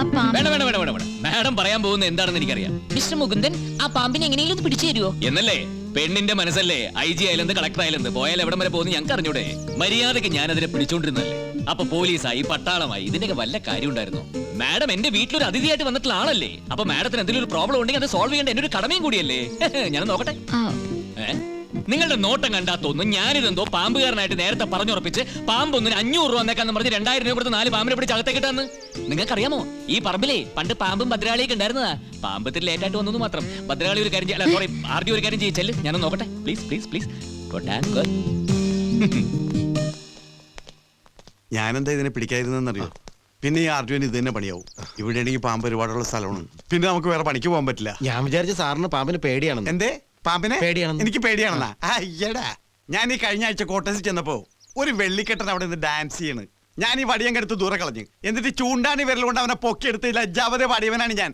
വേണ്ട വേണ്ട വേണ്ട വേണ്ട മാഡം പറയാൻ പോകുന്നത് എന്താണെന്ന് എനിക്കറിയാം. മിസ്റ്റർ മുകുന്ദൻ, ആ പാമ്പിനെ എങ്ങനെയും ഒന്ന് പിടിച്ചു തരുമോ? എന്നല്ലേ പെണ്ണിന്റെ മനസ്സല്ലേ IG ആയാലെന്ത് കളക്ടർ ആയാലെന്ത് പോയാൽ എവിടം വരെ പോകുന്ന ഞങ്ങൾക്ക് അറിഞ്ഞൂടെ? മര്യാദക്ക് ഞാൻ അതിനെ പിടിച്ചോണ്ടിരുന്നല്ലേ. അപ്പൊ പോലീസായി പട്ടാളമായി ഇതിന്റെയൊക്കെ വല്ല കാര്യം ഉണ്ടായിരുന്നു? മാഡം എന്റെ വീട്ടിലൊരു അതിഥിയായിട്ട് വന്നിട്ടുള്ള ആളല്ലേ. അപ്പൊ മാഡത്തിന് എന്തെങ്കിലും ഒരു പ്രോബ്ലം ഉണ്ടെങ്കിൽ അത് സോൾവ് ചെയ്യേണ്ട എന്റെ ഒരു കടമയും കൂടിയല്ലേ. ഞാൻ നോക്കട്ടെ. നിങ്ങളുടെ നോട്ടം കണ്ടാ തോന്നുന്നു ഞാനിതെന്തോ പാമ്പുകാരനായിട്ട് നേരത്തെ പറഞ്ഞുറപ്പിച്ച് പാമ്പൊന്നിന് 500 രൂപ എന്നേക്കാന്ന് പറഞ്ഞ് 2000 രൂപ കൊടുത്ത് 4 പാമ്പിനെ പിടിച്ച് അകത്തേക്ക് ഇട്ടാന്ന്. നിങ്ങൾക്കറിയാമോ ഈ പറമ്പിലേ പണ്ട് പാമ്പും ഭദ്രാളിയൊക്കെ ഉണ്ടായിരുന്നതാ. പാമ്പ് ഇത്തിരി ലേറ്റായിട്ട് വന്നു മാത്രം. ഭദ്രാളി ഒരു കാര്യം സോറി RD ഒരു കാര്യം ചെയ്യിച്ചല്ലേ. ഞാനൊന്ന് നോക്കട്ടെ പ്ലീസ് പ്ലീസ് പ്ലീസ്. ഞാനെന്താ ഇതിനെ പിടിക്കാതിരുന്നറിയോ? പിന്നെ ഈ RDOന് ഇത് തന്നെ പണിയാവും. ഇവിടെ ആണെങ്കിൽ പാമ്പ് ഒരുപാടുള്ള സ്ഥലമാണ്. പിന്നെ നമുക്ക് വേറെ പണിക്ക് പോകാൻ പറ്റില്ല. ഞാൻ വിചാരിച്ച സാറിന് പാമ്പിന് പേടിയാണെന്ന്. എന്തേ പാമ്പിനെ പേടിയാണെന്ന്? എനിക്ക് പേടിയാണെന്നാ? അയ്യടാ, ഞാൻ ഈ കഴിഞ്ഞ ആഴ്ച കോട്ടേഴ്സിൽ ചെന്നപ്പോ ഒരു വെള്ളിക്കെട്ടൻ അവിടെ നിന്ന് ഡാൻസ് ചെയ്യണ്. ഞാൻ ഈ വടിയങ്കടുത്ത് ദൂരെ കളഞ്ഞു. എന്നിട്ട് ചൂണ്ടാണി വിരൽ കൊണ്ട് അവനെ പൊക്കിയെടുത്ത് ലജ്ജാവതെ പാടിയവനാണ് ഞാൻ.